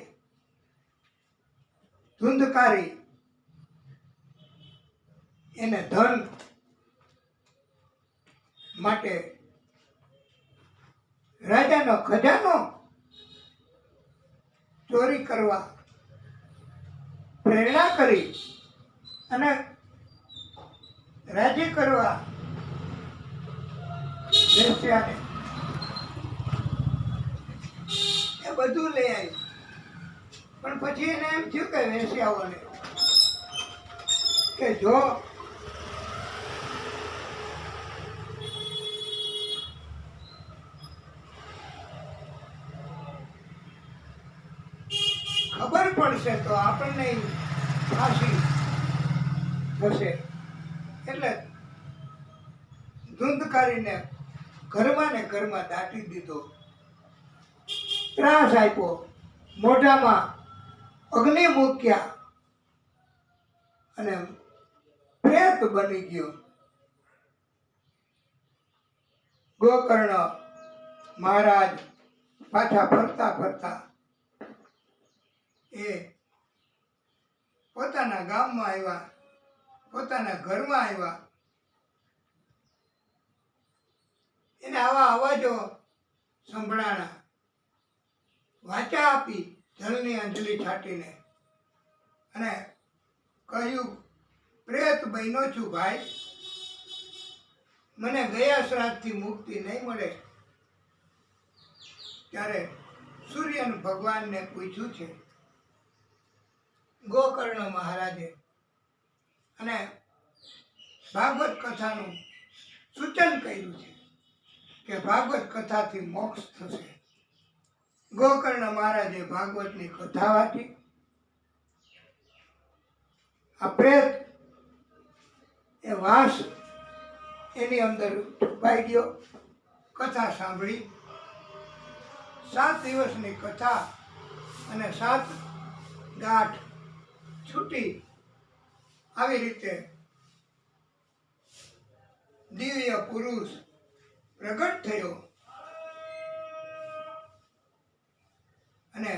ધુંધકારી એને ધન માટે રાજાનો ખજાનો ચોરી કરવા પ્રેરણા કરી અને રાજી કરવા વેશ્યાને એ બધું લઈ આવી. પણ પછી એને એમ થયું કે વેશ્યાઓને કે જો ખબર પડશે તો આપણને ફાંસી થશે. એટલે ધુંધકારીને ઘરમાં ને ઘરમાં દાટી દીધો, ત્રાસ આપ્યો, મોઢામાં અગ્નિ મૂક્યા અને પ્રેત બની ગયો. ગોકર્ણ મહારાજ પાછા ફરતા ફરતા એ પોતાના ગામમાં આવ્યા, પોતાના ઘરમાં આવ્યા. એને આવા અવાજો સંભળાણા. વાચા આપી જળની અંજલિ છાંટીને અને કહ્યું, પ્રેત બન્યો છું ભાઈ, મને ગયા શ્રાદ્ધથી મુક્તિ નહીં મળે. ત્યારે સૂર્ય ભગવાનને પૂછ્યું છે ગોકર્ણ મહારાજે, અને ભાગવત કથાનું સૂચન કર્યું છે કે ભાગવત કથાથી મોક્ષ થશે. ગોકર્ણ મહારાજે ભાગવતની કથા વાંચી. આ પ્રેત એ વાસ એની અંદર છુપાઈ ગયો. કથા સાંભળી. 7 દિવસની કથા અને 7 ગાંઠ છૂટી. આવી રીતે દિવ્ય પુરુષ પ્રગટ થયો અને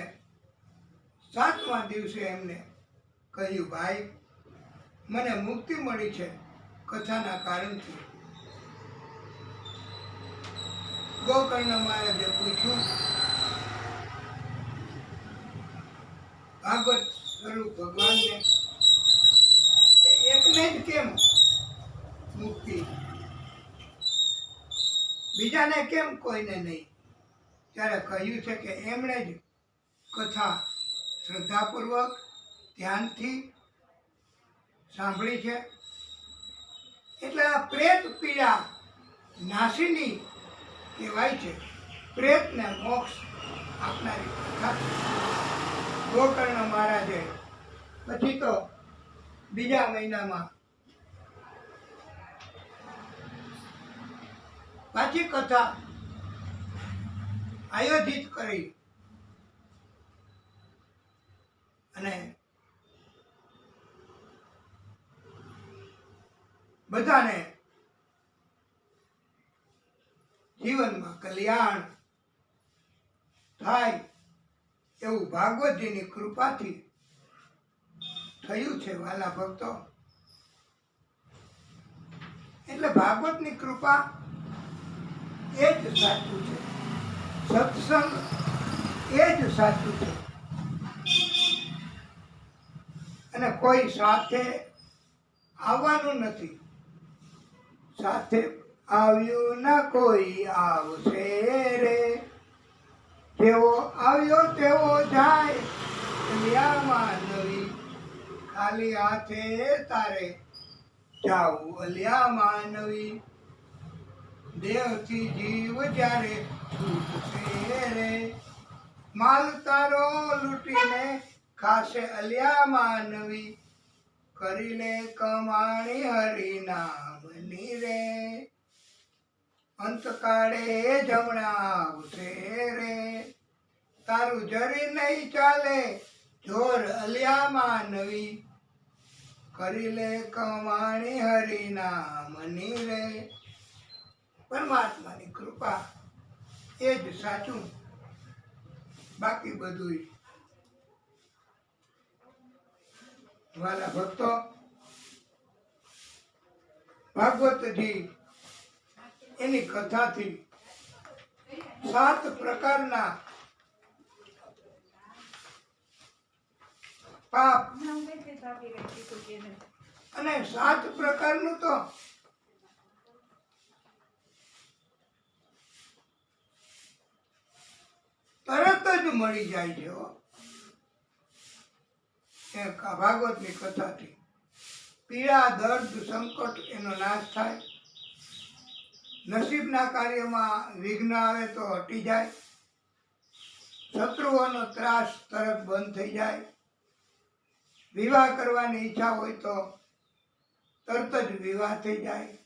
7મા દિવસે એમને કહ્યું, ભાઈ મને મુક્તિ મળી છે કથાના કારણથી. ગોકર્ણ મહારાજે પૂછ્યું, ભાગવત સ્વરૂપ ભગવાનને કે એકને જ કેમ મુક્તિ, બીજાને કેમ કોઈને નહીં? ત્યારે કહ્યું છે કે એમણે જ કથા શ્રદ્ધાપૂર્વક ધ્યાનથી સાંભળી છે, એટલે આ પ્રેત પીડા નાશીની કહેવાય છે. પ્રેતને મોક્ષ આપનારી કથા ગોકર્ણ મહારાજે પછી તો બીજા મહિનામાં પાછી કથા આયોજિત કરી અને બધાને જીવનમાં કલ્યાણ થાય એવું ભાગવતજીની કૃપાથી થયું છે વાલા ભક્તો. એટલે ભાગવતની કૃપા એ જ સાચું છે, સત્સંગ એ જ સાચું છે. અને કોઈ સાથે આવવાનું નથી, સાથે આવ્યું ના કોઈ આવશે રે, જેવો આવ્યો તેવો જાય, અલિયામાં નવી, ખાલી હાથે તારે જાવું અલિયામાં નવી, દેહથી જીવ જ્યારે છૂટશે રે, માલ તારો લૂંટીને ખાશે અલિયામાં નવી, કરી લે કમાણી હરિનામની રે, અંતકાળે જમણા આવશે રે, તારું જરી નહીં ચાલે જોર અલિયામાં નવી, કરી લે કમાણી હરિનામની રે. પરમાત્માની કૃપા એ જ સાચું, બાકી બધું વાલા ભક્તો. ભાગવતજી એની કથાથી 7 પ્રકારના પાપ અને 7 પ્રકારનું તો તરત જ મળી જાય છે. ભાગવતની કથાથી પીડા, દર્દ, સંકટ એનો નાશ થાય, નસીબના કાર્યમાં વિઘ્ન આવે તો હટી જાય, શત્રુઓનો ત્રાસ તરત બંધ થઈ જાય, વિવાહ કરવાની ઈચ્છા હોય તો તરત જ વિવાહ થઈ જાય,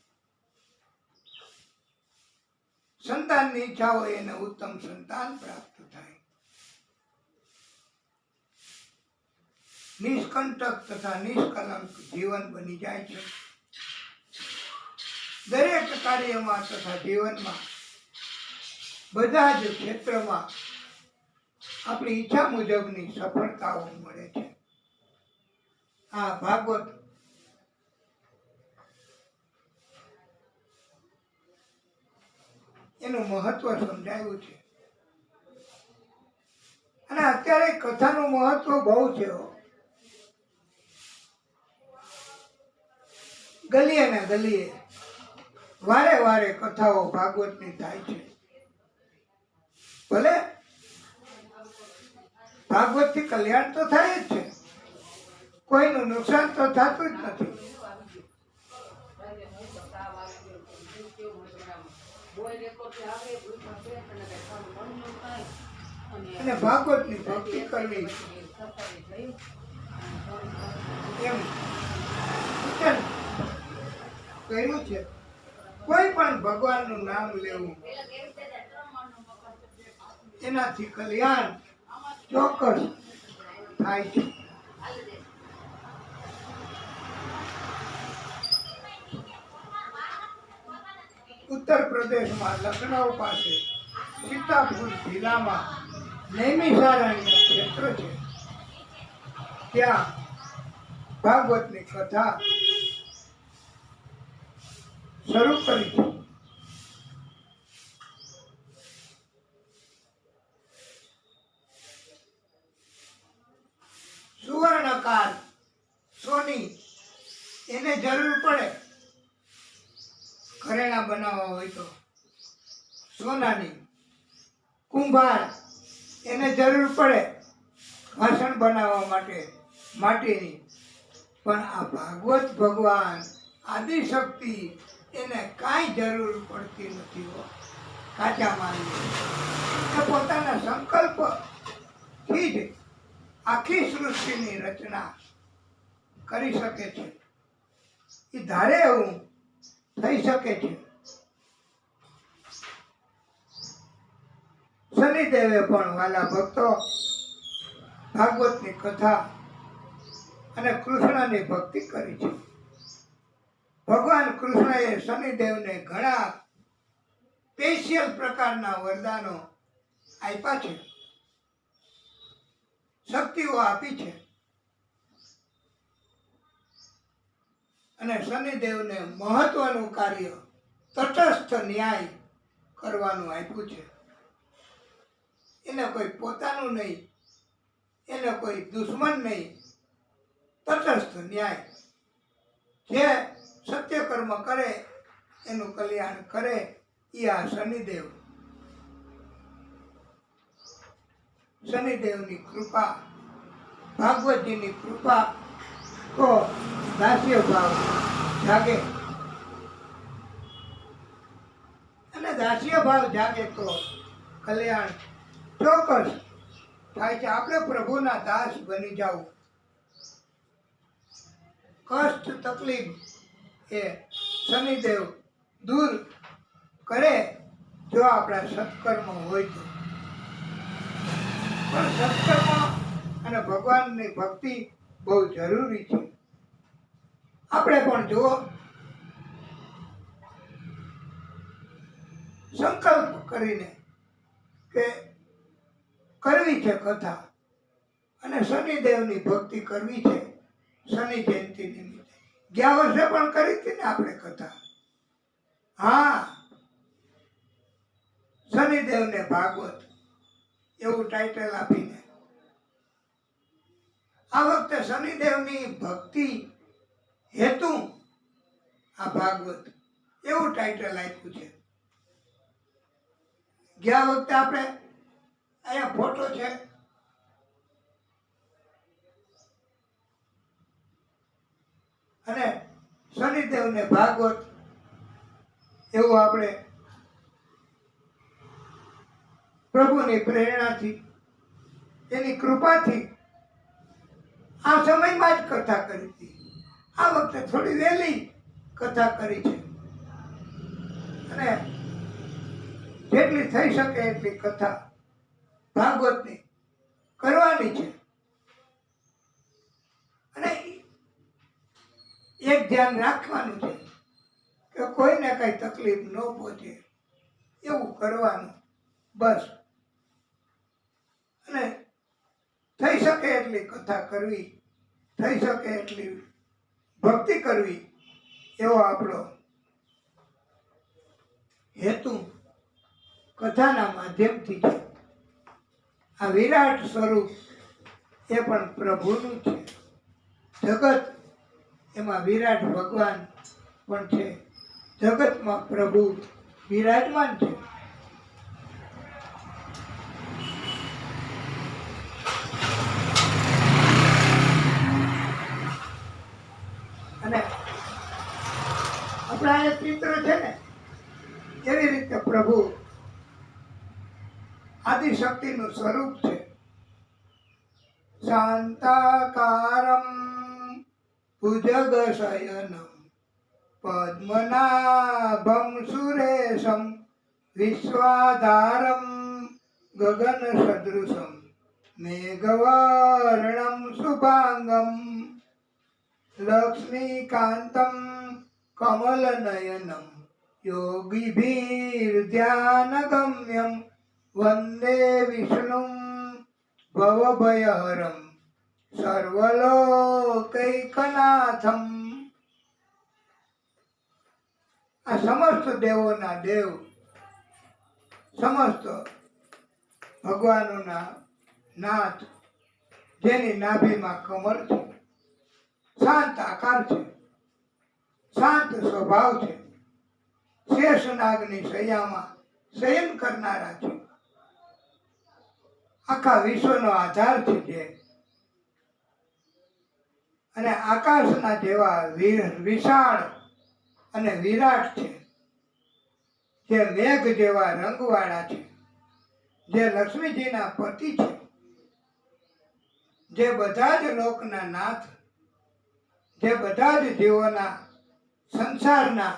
સંતાનની ઈચ્છા હોય એને ઉત્તમ સંતાન પ્રાપ્ત થાય, નિષ્કંટક તથા નિષ્કલંક જીવન બની જાય છે. દરેક કાર્યમાં તથા જીવનમાં બધા જ ક્ષેત્રમાં આપણી ઈચ્છા મુજબની સફળતાઓ મળે છે. આ ભાગવત એનું મહત્વ સમજાયું છે. અને અત્યારે કથાનું મહત્વ બહુ છે. ગલીએ ને ગલીએ વારે વારે કથાઓ ભાગવતની થાય છે. ભલે ભાગવતથી કલ્યાણ તો થાય જ છે, કોઈનું નુકસાન તો થતું જ નથી. અને ભાગવતની ભક્તિ કરવી એમ કહ્યું છે. કોઈ પણ ભગવાનનું નામ લેવું એનાથી કલ્યાણ ચોક્કસ થાય છે. ઉત્તર પ્રદેશમાં લખનઉ પાસે સીતાપુર જિલ્લામાં નૈમિષારણ્ય ક્ષેત્ર છે. ત્યાં ભાગવતની કથા શરૂ કરી છે. સોનાની. કુંભાર એને જરૂર પડે વાસણ બનાવવા માટે માટીની, પણ આ ભાગવત ભગવાન આદિશક્તિ એને કાંઈ જરૂર પડતી નથી હો. કાચા માનવી એ પોતાના સંકલ્પથી જ આખી સૃષ્ટિની રચના કરી શકે છે. એ ધારે એવું થઈ શકે છે. શનિદેવે પણ વાલા ભક્તો ભાગવતની કથા અને કૃષ્ણની ભક્તિ કરી છે. ભગવાન કૃષ્ણએ શનિદેવને ઘણા સ્પેશિયલ પ્રકારના વરદાનો આપ્યા છે, શક્તિઓ આપી છે, અને શનિદેવને મહત્વનું કાર્ય તટસ્થ ન્યાય કરવાનું આપ્યું છે. એને કોઈ પોતાનું નહીં, એને કોઈ દુશ્મન નહીં, તટસ્થ ન્યાય. જે સત્ય કર્મ કરે એનું કલ્યાણ કરે એ આ શનિદેવ. શનિદેવની કૃપા, ભાગવતજીની કૃપા તો દાસ્ય ભાવ જાગે, અને દાસ્ય ભાવ જાગે તો કલ્યાણ ચોક્કસ થાય છે. આપણે પ્રભુના દાસ બની જાવ. કષ્ટ તકલીફ એ શનિદેવ દૂર કરે જો આપણા સત્કર્મ હોય તો. પણ સત્કર્મ અને ભગવાનની ભક્તિ બહુ જરૂરી છે. આપણે પણ જુઓ, સંકલ્પ કરીને કે કરવી છે કથા અને શનિદેવની ભક્તિ કરવી છે. શનિ જયંતિ નિમિત્તે ગયા વર્ષે પણ કરી હતી ને આપણે કથા. હા, શનિદેવને ભાગવત એવું ટાઇટલ આપીને આ વખતે શનિદેવની ભક્તિ હેતુ આ ભાગવત એવું ટાઇટલ આપ્યું છે. ગયા વખતે આપણે અહીંયા ફોટો છે, અને શનિદેવને ભાગવત એવું આપણે પ્રભુની પ્રેરણાથી, એની કૃપાથી આ સમયમાં જ કથા કરી હતી. આ વખતે થોડી વહેલી કથા કરી છે, અને જેટલી થઈ શકે એટલી કથા ભાગવતની કરવાની છે. અને એક ધ્યાન રાખવાનું છે કે કોઈને કઈ તકલીફ ન પહોંચે એવું કરવાનું બસ. અને થઈ શકે એટલી કથા કરવી, થઈ શકે એટલી ભક્તિ કરવી એવો આપણો હેતુ કથાના માધ્યમથી છે. આ વિરાટ સ્વરૂપ એ પણ પ્રભુનું છે. જગત એમાં વિરાટ ભગવાન પણ છે. જગતમાં પ્રભુ વિરાજમાન છે. અને આપણા એ પિતૃ છે ને, એવી રીતે પ્રભુ આદિશક્તિનું સ્વરૂપ છે. શાંતાકારમ ભુજગશયનમ પદ્મનાભમ સુરેશમ વિશ્વાધારમ ગગન સદૃશમ મેઘવર્ણમ શુભાંગમ લક્ષ્મીકાંતમ કમલનયનમ યોગીભીર્ધ્યાનગમ્યમ વંદે વિષ્ણું ભવભયહરમ સર્વલોકૈકનાથમ. આ સમસ્ત દેવોના દેવ, સમસ્ત ભગવાનોના નાથ, જેની નાભીમાં કમળ છે, શાંત આકાર છે, શાંત સ્વભાવ છે, શેષનાગની શૈયામાં શયન કરનારા છે, આખા વિશ્વનો આધાર છે જે, અને આકાશના જેવા વિશાળ અને વિરાટ છે, જે મેઘ જેવા રંગવાળા છે, જે લક્ષ્મીજીના પતિ છે, જે બધા જ લોકના નાથ, જે બધા જ જીવોના સંસારના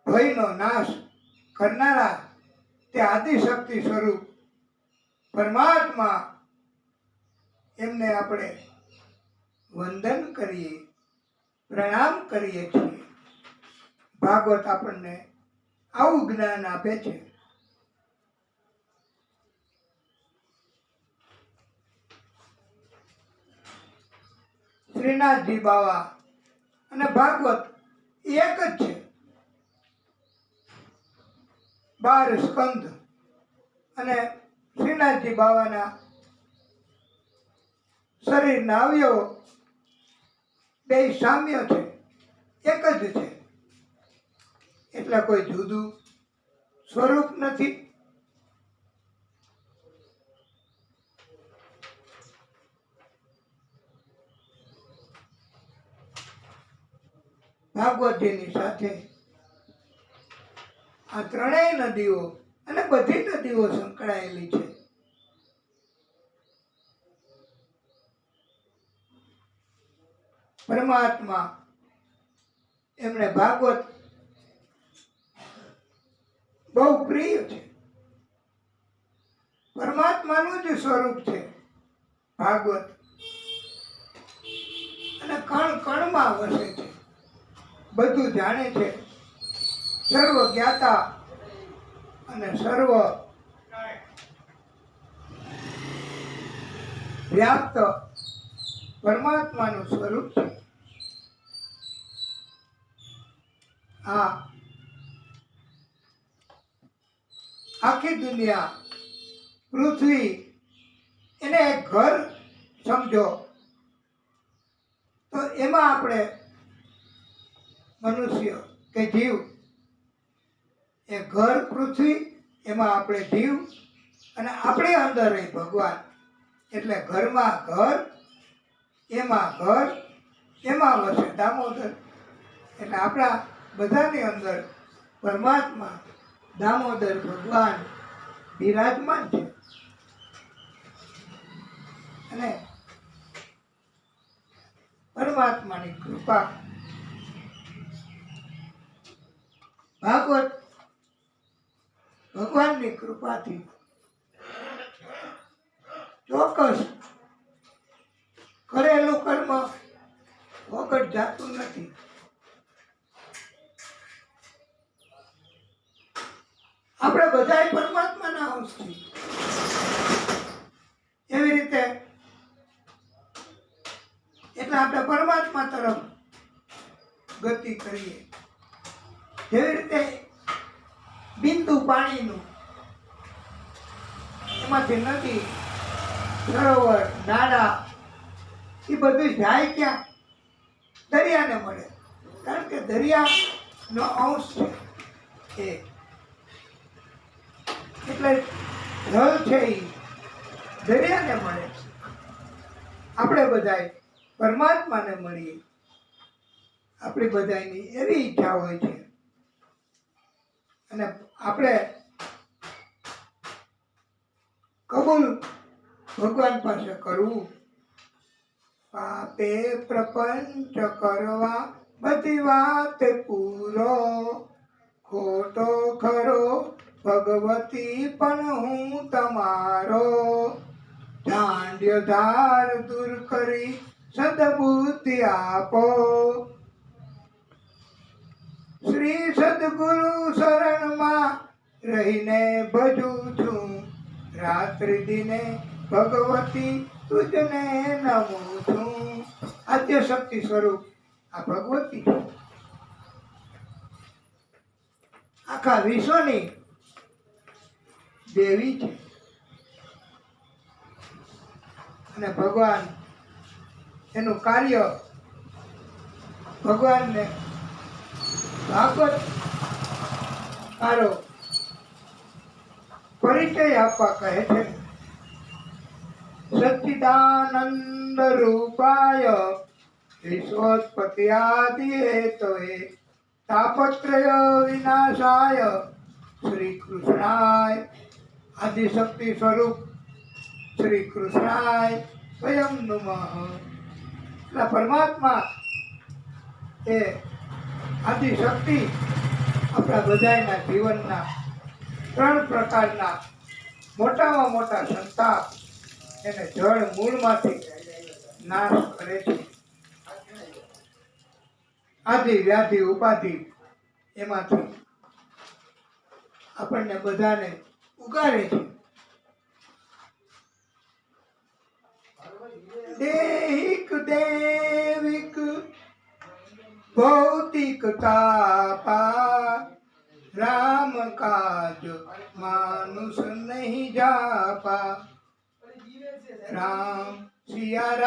ભયનો નાશ કરનારા તે આદિશક્તિ સ્વરૂપ પરમાત્મા, એમને આપણે વંદન કરીએ, પ્રણામ કરીએ છીએ. ભાગવત આપણને આવું જ્ઞાન આપે છે. શ્રીનાથજી બાવા અને ભાગવત એક જ છે. 12 સ્કંદ અને શ્રીનાથજી બાવાના શરીરના અવયવો બે સામ્ય છે, એક જ છે. એટલે કોઈ જુદું સ્વરૂપ નથી. ભાગવતજીની સાથે આ ત્રણેય નદીઓ અને બધી નદીઓ સંકળાયેલી છે. પરમાત્મા એમણે ભાગવત બહુ પ્રિય છે. પરમાત્માનું જ સ્વરૂપ છે ભાગવત, અને કણ કણમાં વસે છે, બધું જાણે છે, સર્વ જ્ઞાતા અને સર્વ વ્યાપ્ત પરમાત્માનું સ્વરૂપ છે. આ આખી દુનિયા, પૃથ્વી, એને એક ઘર સમજો તો એમાં આપણે મનુષ્ય કે જીવ, એ ઘર પૃથ્વી, એમાં આપણે જીવ, અને આપણી અંદર એ ભગવાન. એટલે ઘરમાં ઘર, એમાં ઘર, એમાં વસે દામોદર. એટલે આપણા બધાની અંદર પરમાત્મા દામોદર ભગવાન બિરાજમાન છે. અને પરમાત્માની કૃપા, ભાગવત ભગવાનની કૃપાથી ચોક્કસ કરેલું કર્મ વગર જાતું નથી. આપણે બધા પરમાત્માના અંશ છીએ. એવી રીતે એટલે આપણે પરમાત્મા તરફ ગતિ કરીએ. જેવી રીતે બિંદુ પાણીનું, એમાંથી નદી, સરોવર, નાળા, એ બધું જાય ક્યાં? દરિયાને મળે. કારણ કે દરિયાનો અંશ છે એ. એટલે જળ છે એ દરિયાને મળે. આપણે બધાય પરમાત્માને મળીએ. આપણી બધાની એવી ઈચ્છા હોય છે, અને આપણે કબૂલ ભગવાન પાસે કરવું. પાપે પ્રપંચ કરવા બધી વાત પૂરો, ખોટો ખરો ભગવતી પણ હું તમારો, ચાંડ્ય ધાર દૂર કરી સદબુદ્ધિ આપો, શ્રી સદગુરુ શરણમાં રહીને ભજું છું, રાત્રિ દિને ભગવતી તુજને નમું છું. આદ્ય શક્તિ સ્વરૂપ આ ભગવતી છે. આખા વિશ્વની દેવી છે. અને ભગવાન એનું કાર્ય, ભગવાનને ભાગવત કારો પરિચય આપવા કહે છે. સચ્ચિદાનંદ રૂપાય વિશ્વોત્પત્તિ હેતવે તાપત્રય વિનાશાય શ્રી કૃષ્ણાય આદિશક્તિ સ્વરૂપ શ્રી કૃષ્ણાય સ્વયં નમઃ. પરમાત્મા એ આદિશક્તિ આપણા બધાના જીવનના 3 પ્રકારના મોટામાં મોટા સંતાપ એને જળ મૂળમાંથી નાશ કરે છે. આદિ વ્યાધિ ઉપાધિ એમાંથી આપણને બધાને ઉગારે છે. દેહિક દેવિક ભૌતિક તાપા રામ કાજ માનુષ નહીં જાપા. રામ સિયા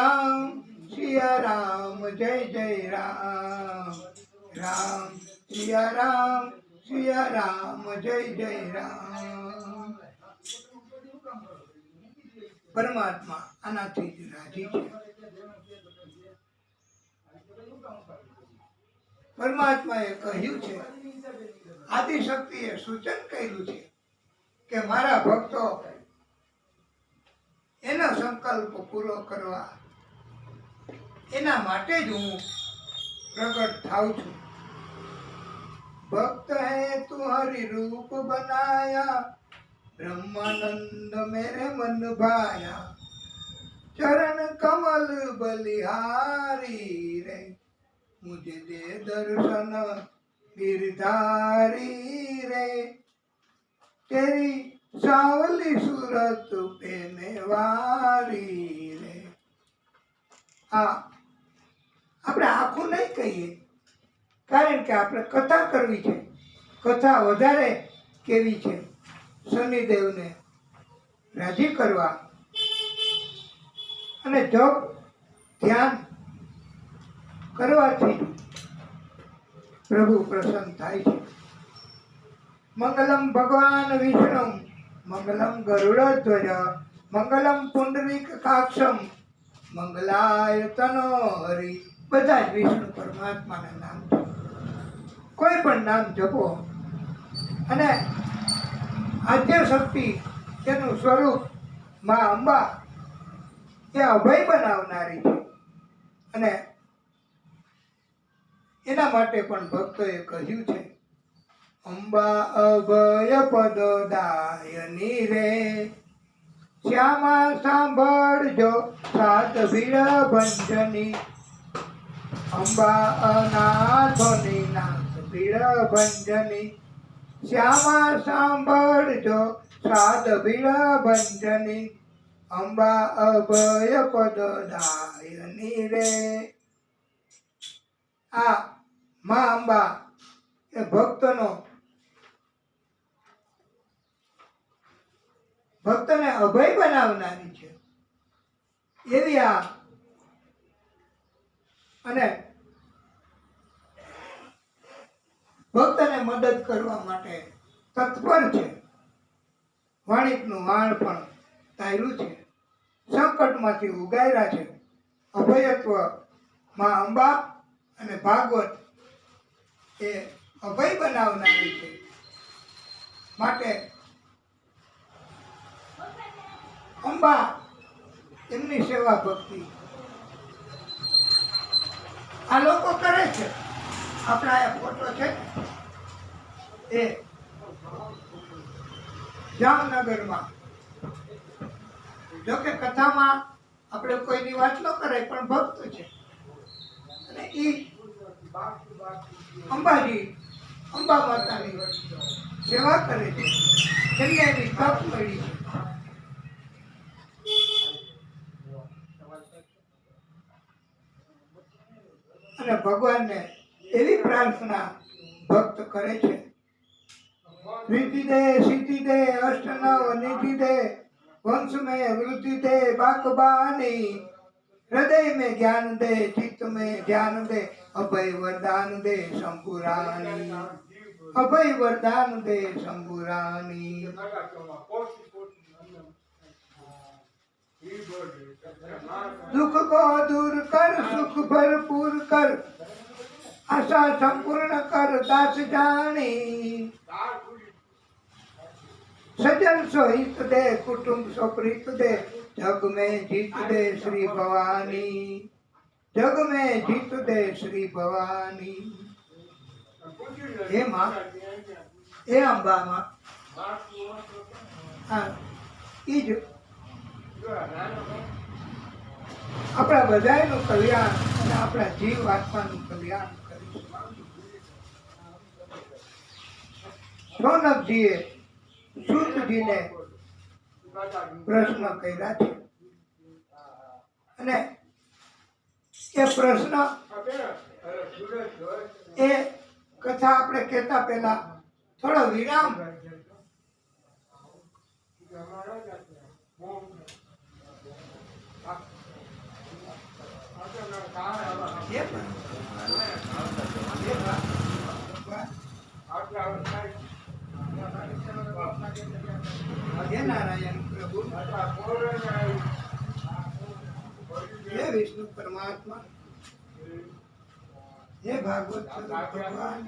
રામ જય જય રામ. રામ સિયા રામ જય જય રામ. પરમાત્મા આનાથી જ રાજી છે. પરમાત્માએ કહ્યું છે, આદિશક્તિએ સૂચન કર્યું છે કે મારા ભક્તો એનો સંકલ્પ પૂરો કરવા એના માટે જ હું પ્રગટ થાઉં છું. ભક્ત હૈ તું હરિ રૂપ બનાયા ब्रह्मानंद मेरे मन भाया चरण कमल बलिहारी रे मुझे दे दर्शन गिरधारी रे तेरी सावली सूरत पेने वारी रे. હા, આપણે આખું નહીં કહીએ કારણ કે આપણે કથા કરવી છે. કથા વધારે કેવી છે, શનિદેવને રાજી કરવા અને જપ ધ્યાન કરવાથી પ્રભુ પ્રસન્ન થાય છે. મંગલમ ભગવાન વિષ્ણુ મંગલમ ગરુડધ્વજ મંગલમ પુંડરીક કાક્ષમ મંગલાય તનો હરિ. બધા જ વિષ્ણુ પરમાત્માના નામ છે. કોઈ પણ નામ જપો અને આદ્ય શક્તિ તેનું સ્વરૂપ માં અંબા એ અભય બનાવનારી છે અને એના માટે પણ ભક્તોએ કહ્યું છે, અંબા અભય પદ દાયની રે શ્યામા સાંભળજો સાત ભીડ ભંજની. અંબા અનાથોની નાથ ભીડ ભંજની શ્યામા સાંભળજો સાદ ભીડ ભંજની. અંબા અભય પદ દાયની રે. આ મા અંબા એ ભક્તને અભય બનાવનારી છે. એવી આ અને ભક્તને મદદ કરવા માટે તત્પર છે. વાણિકનું વાણ પણ તાર્યું છે. સંકટમાંથી ઉગાર્યા છે. અભયત્વ માં અંબા અને ભાગવત એ અભય બનાવનારી છે. માટે અંબા એમની સેવા ભક્તિ આ લોકો કરે છે. આપણા આ ફોટો છે એ જામનગરમાં. જોકે કથામાં આપણે કોઈની વાત ન કરાય પણ ભક્ત છે અને એ અંબાજી અંબા માતાની સેવા કરે છે. એમને એની તક મળી છે. અને ભગવાનને એવી પ્રાર્થના ભક્ત કરે છે, रिद्धि दे सिद्धि दे अष्ट नव निधि दे वंश में वृद्धि दे बाकबानी हृदय में ज्ञान दे चित्त में ध्यान दे अभय वरदान दे संपुरानी. અભય વરદાન દે શંભુરાની दुख को दूर कर सुख भरपूर कर आशा संपूर्ण कर दास जानी सजन सो हित दे कुटुंब सो प्रीत दे जग में जीत दे श्री भवानी जग में जीत दे श्री भवानी हे मां हे अंबा मां हाँ ईज આપણા બધાયનું કલ્યાણ અને આપણા જીવ આત્માનું કલ્યાણ કરીશું. સોનકજીએ સૂતજીને પ્રશ્ન કર્યા છે અને એ પ્રશ્ન એ કથા આપણે કહેતા પહેલા થોડો વિરામ नारायण प्रभु हे विष्णु परमात्मा हे भागवत भगवान